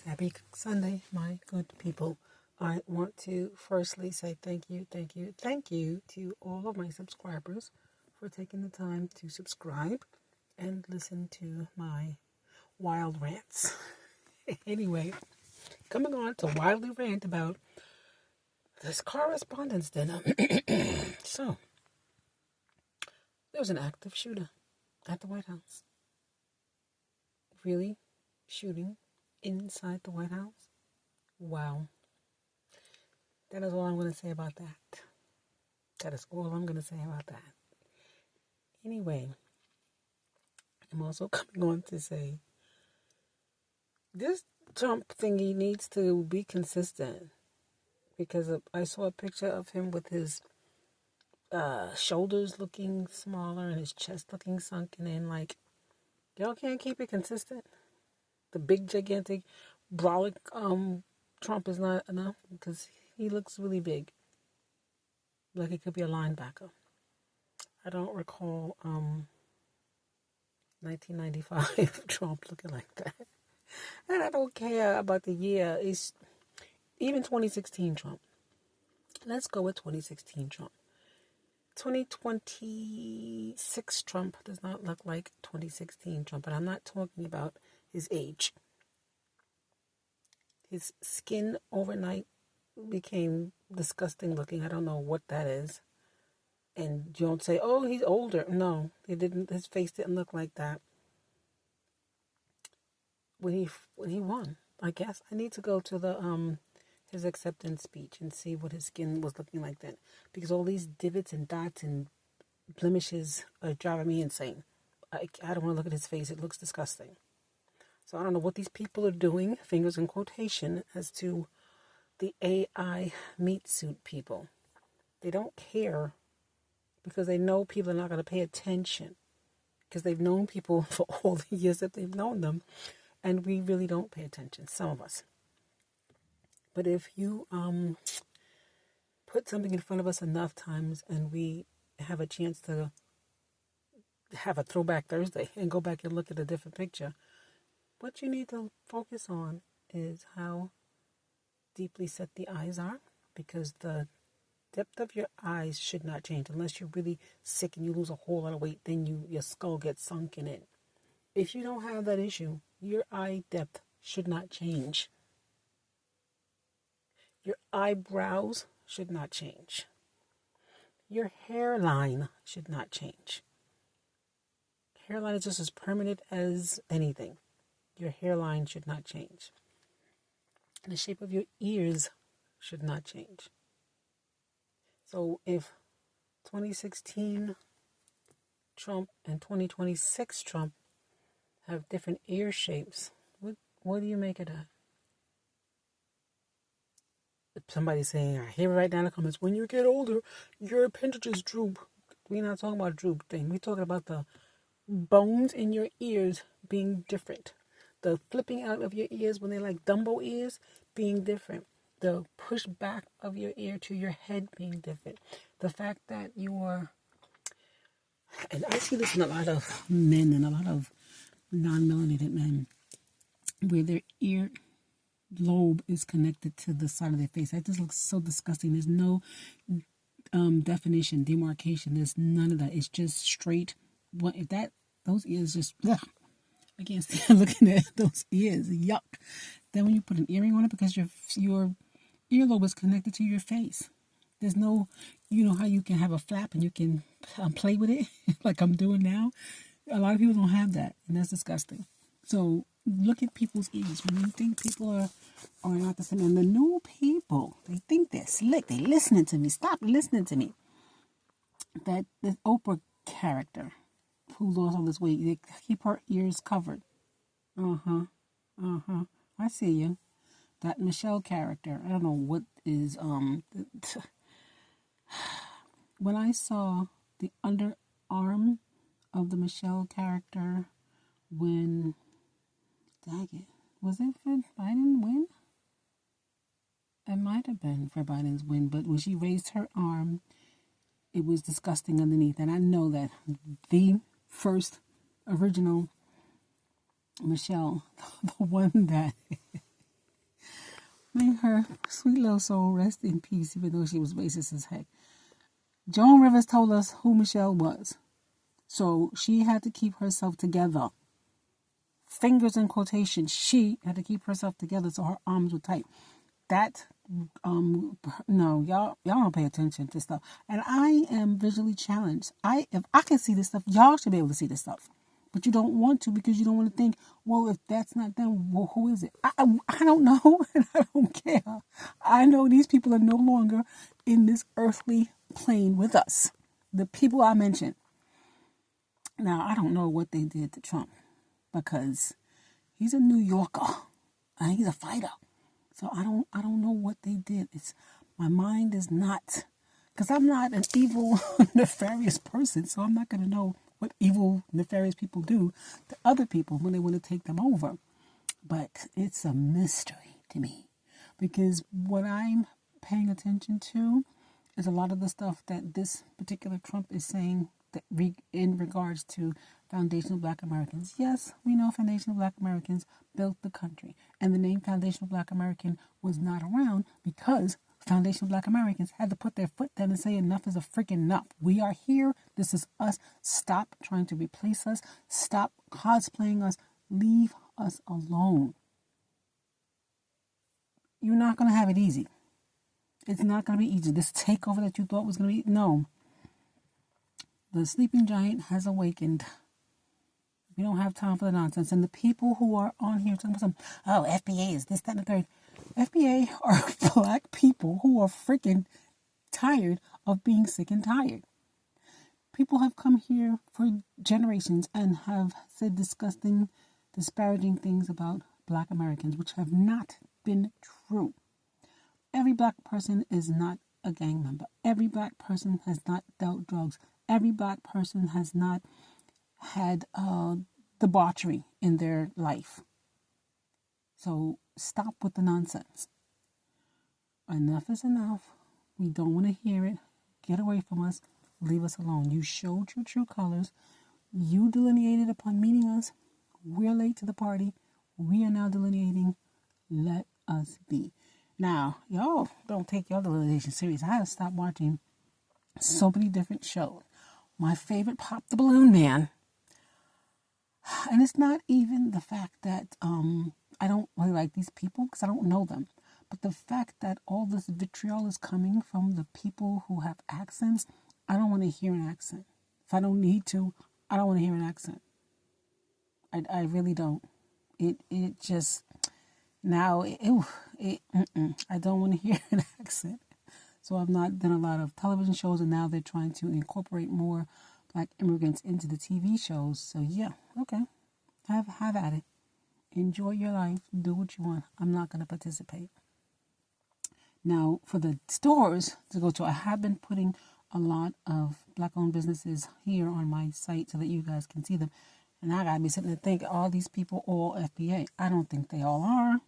Happy Sunday, my good people. I want to firstly say thank you to all of my subscribers for taking the time to subscribe and listen to my wild rants. Anyway, coming on to wildly rant about this correspondence dinner. So, there was an active shooter at the White House. Really? Shooting inside the White House? Wow. That is all I'm going to say about that. That is all I'm going to say about that. Anyway, I'm also coming on to say this Trump thingy needs to be consistent, because I saw a picture of him with his shoulders looking smaller and his chest looking sunken in. Like, y'all can't keep it consistent. The big, gigantic, brolic Trump is not enough, because he looks really big. Like he could be a linebacker. I don't recall 1995 Trump looking like that. And I don't care about the year. It's even 2016 Trump. Let's go with 2016 Trump. 2026 Trump does not look like 2016 Trump. And I'm not talking about his age. His skin overnight became disgusting looking. I don't know what that is. And you don't say, oh, he's older. No, he didn't. His face didn't look like that when he won. I guess I need to go to the his acceptance speech and see what his skin was looking like then, because all these divots and dots and blemishes are driving me insane. I don't want to look at his face. It looks disgusting. So I don't know what these people are doing, fingers in quotation, as to the AI meat suit people. They don't care, because they know people are not going to pay attention, because they've known people for all the years that they've known them, and we really don't pay attention, some of us. But if you put something in front of us enough times and we have a chance to have a throwback Thursday and go back and look at a different picture, what you need to focus on is how deeply set the eyes are, because the depth of your eyes should not change unless you're really sick and you lose a whole lot of weight. Then your skull gets sunken in. If you don't have that issue, your eye depth should not change. Your eyebrows should not change. Your hairline should not change. Hairline is just as permanent as anything. Your hairline should not change. And the shape of your ears should not change. So if 2016 Trump and 2026 Trump have different ear shapes, what do you make of that? If somebody's saying, I hear it right now in the comments, when you get older, your appendages droop. We're not talking about droop thing. We're talking about the bones in your ears being different. The flipping out of your ears when they're like Dumbo ears being different. The push back of your ear to your head being different. The fact that you are, and I see this in a lot of men and a lot of non-melanated men, where their ear lobe is connected to the side of their face. That just looks so disgusting. There's no definition, demarcation. There's none of that. It's just straight. What if those ears just, ugh, I can't stand looking at those ears. Yuck. Then when you put an earring on it, because your earlobe is connected to your face. There's no, you know how you can have a flap and you can play with it like I'm doing now. A lot of people don't have that, and that's disgusting. So look at people's ears. When you think people are not the same, and the new people, they think they're slick. They listening to me. Stop listening to me. That the Oprah character who lost all this weight, they keep her ears covered. I see you. That Michelle character, I don't know what is, when I saw the underarm of the Michelle character when, dang it, was it for Biden win? It might have been for Biden's win, but when she raised her arm, it was disgusting underneath. And I know that the first original Michelle, the one that May her sweet little soul rest in peace, even though she was racist as heck. Joan Rivers told us who Michelle was. So she had to keep herself together. Fingers in quotation. She had to keep herself together so her arms were tight. That, no, y'all don't pay attention to stuff. And I am visually challenged. If I can see this stuff, y'all should be able to see this stuff. But you don't want to because you don't want to think, well, if that's not them, well, who is it? I don't know, and I don't care. I know these people are no longer in this earthly plane with us. The people I mentioned. Now, I don't know what they did to Trump because he's a New Yorker and he's a fighter. So I don't know what they did. My mind is not, because I'm not an evil, nefarious person. So I'm not going to know what evil, nefarious people do to other people when they want to take them over. But it's a mystery to me because what I'm paying attention to is a lot of the stuff that this particular Trump is saying that in regards to foundational Black Americans. Yes, we know foundational Black Americans built the country. And the name foundational Black American was not around because foundational Black Americans had to put their foot down and say enough is a freaking enough. We are here. This is us. Stop trying to replace us. Stop cosplaying us. Leave us alone. You're not going to have it easy. It's not going to be easy. This takeover that you thought was going to be, no. The sleeping giant has awakened. We don't have time for the nonsense. And the people who are on here talking about FBA is this, that, and the third. FBA are Black people who are freaking tired of being sick and tired. People have come here for generations and have said disgusting, disparaging things about Black Americans, which have not been true. Every Black person is not a gang member. Every Black person has not dealt drugs. Every Black person has not had debauchery in their life. So stop with the nonsense. Enough is enough. We don't want to hear it. Get away from us. Leave us alone. You showed your true colors. You delineated upon meeting us. We're late to the party. We are now delineating. Let us be. Now, y'all don't take your delineation serious. I have stopped watching so many different shows. My favorite, Pop the Balloon Man. And it's not even the fact that I don't really like these people because I don't know them. But the fact that all this vitriol is coming from the people who have accents, I don't want to hear an accent. If I don't need to, I don't want to hear an accent. I really don't. It just, now, I don't want to hear an accent. So I've not done a lot of television shows, and now they're trying to incorporate more Black immigrants into the TV shows. So yeah, okay. Have at it. Enjoy your life. Do what you want. I'm not going to participate. Now, for the stores to go to, I have been putting a lot of Black-owned businesses here on my site so that you guys can see them. And I got to be sitting there thinking, all these people all FBA. I don't think they all are.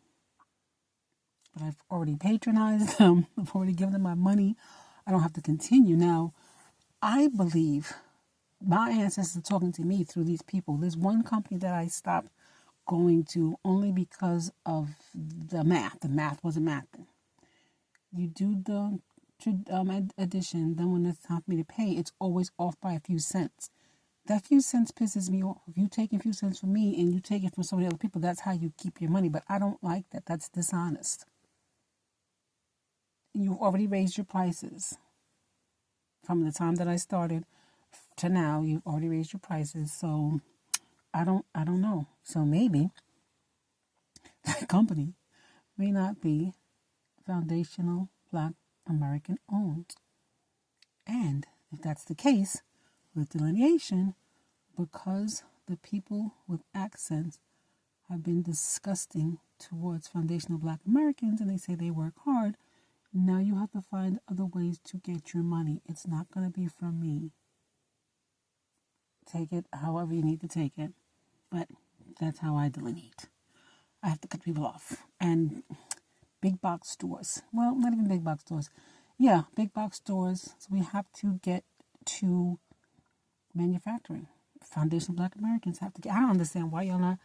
But I've already patronized them. I've already given them my money. I don't have to continue. Now, I believe my ancestors are talking to me through these people. There's one company that I stopped going to only because of the math. The math wasn't mathing. You do the addition, then when it's time for me to pay, it's always off by a few cents. That few cents pisses me off. If you take a few cents from me and you take it from so many other people, that's how you keep your money. But I don't like that. That's dishonest. You've already raised your prices. From the time that I started to now, you've already raised your prices. So I don't know. So maybe that company may not be foundational Black American owned. And if that's the case, with delineation, because the people with accents have been disgusting towards foundational Black Americans and they say they work hard, now you have to find other ways to get your money. It's not going to be from me. Take it however you need to take it. But that's how I delineate. I have to cut people off. And big box stores. Well, not even big box stores. Yeah, big box stores. So we have to get to manufacturing. Foundational Black Americans have to get. I don't understand why y'all not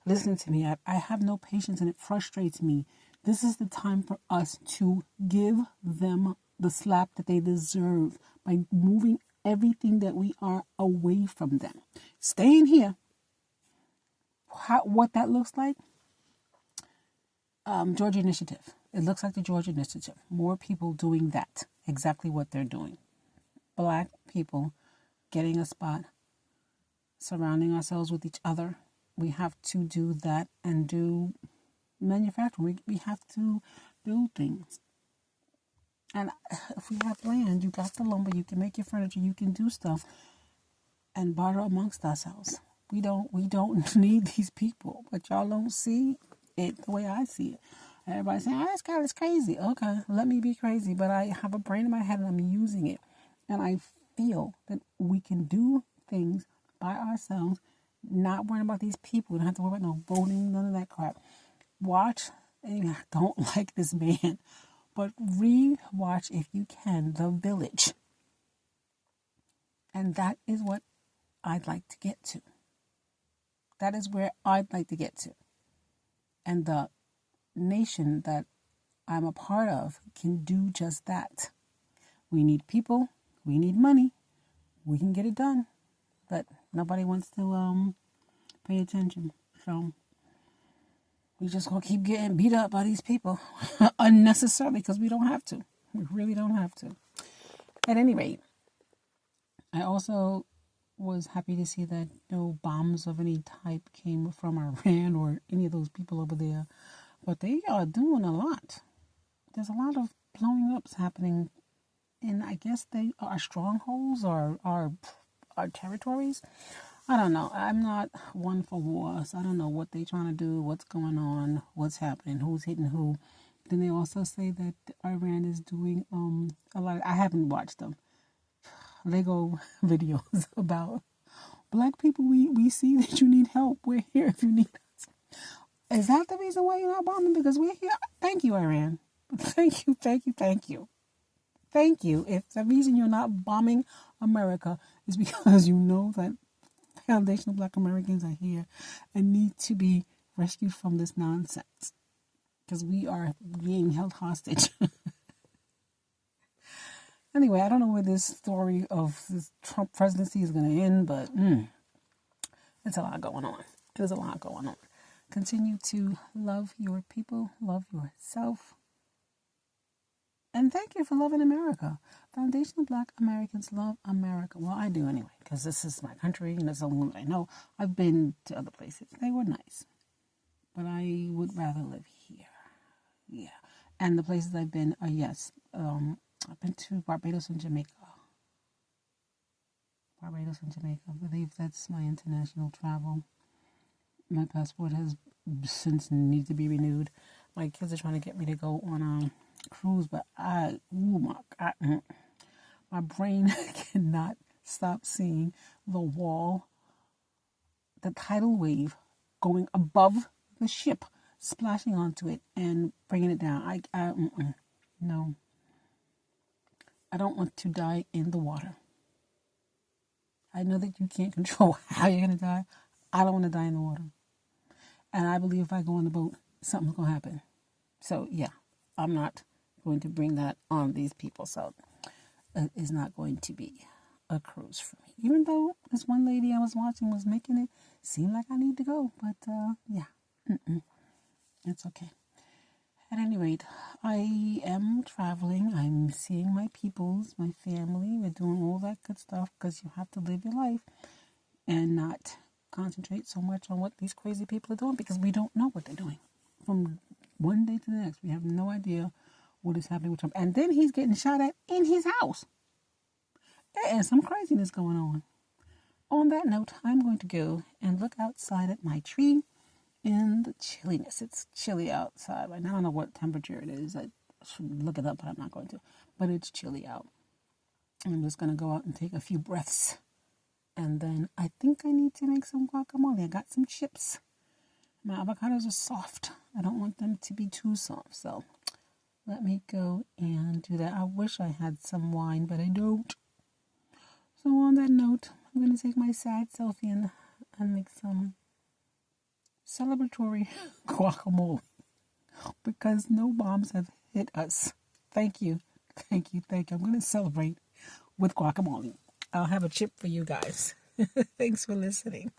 Listen to me. I have no patience and it frustrates me. This is the time for us to give them the slap that they deserve by moving everything that we are away from them. Staying here. What that looks like? Georgia Initiative. It looks like the Georgia Initiative. More people doing that. Exactly what they're doing. Black people getting a spot, surrounding ourselves with each other. We have to do that and do manufacturing. We have to build things. And if we have land, you got the lumber, you can make your furniture, you can do stuff and barter amongst ourselves. We don't need these people, but y'all don't see it the way I see it. Everybody's saying, this guy is crazy. Okay, let me be crazy, but I have a brain in my head and I'm using it. And I feel that we can do things by ourselves, not worrying about these people. We don't have to worry about no voting, none of that crap. Watch, and I don't like this man, but re-watch, if you can, The Village. And that is what I'd like to get to. That is where I'd like to get to. And the nation that I'm a part of can do just that. We need people. We need money. We can get it done. But nobody wants to pay attention. So we just going to keep getting beat up by these people unnecessarily because we don't have to. We really don't have to. At any rate, I also was happy to see that no bombs of any type came from Iran or any of those people over there. But they are doing a lot. There's a lot of blowing ups happening in, I guess they are strongholds or are territories. I don't know. I'm not one for war, so I don't know what they're trying to do, what's going on, what's happening, who's hitting who. Then they also say that Iran is doing a lot I haven't watched them. Lego videos about black people. We see that you need help. We're here if you need us. Is that the reason why you're not bombing? Because we're here. Thank you, Iran. Thank you. Thank you. If the reason you're not bombing America is because you know that foundational Black Americans are here and need to be rescued from this nonsense. Because we are being held hostage. Anyway, I don't know where this story of this Trump presidency is going to end, but it's a lot going on. There's a lot going on. Continue to love your people, love yourself. And thank you for loving America. Foundational Black Americans love America. Well, I do anyway, because this is my country and it's the only one I know. I've been to other places. They were nice. But I would rather live here. Yeah. And the places I've been are, yes, I've been to Barbados and Jamaica. I believe that's my international travel. My passport has since needs to be renewed. My kids are trying to get me to go on a cruise, but my brain cannot stop seeing the wall, the tidal wave going above the ship, splashing onto it and bringing it down. No. I don't want to die in the water. I know that you can't control how you're going to die. I don't want to die in the water. And I believe if I go on the boat, something's going to happen. So, yeah, I'm not going to bring that on these people. So, it is not going to be a cruise for me. Even though this one lady I was watching was making it seem like I need to go. But, it's okay. At any rate, I am traveling. I'm seeing my peoples, my family. We're doing all that good stuff because you have to live your life and not concentrate so much on what these crazy people are doing because we don't know what they're doing. From one day to the next, we have no idea what is happening with Trump. And then he's getting shot at in his house. There is some craziness going on. On that note, I'm going to go and look outside at my tree in the chilliness. It's chilly outside right now. I don't know what temperature it is. I should look it up, but I'm not going to. But it's chilly out. I'm just going to go out and take a few breaths. And then I think I need to make some guacamole. I got some chips. My avocados are soft. I don't want them to be too soft. So let me go and do that. I wish I had some wine, but I don't. So on that note, I'm going to take my sad selfie and make some celebratory guacamole because no bombs have hit us. Thank you. Thank you. Thank you. I'm going to celebrate with guacamole. I'll have a chip for you guys. Thanks for listening.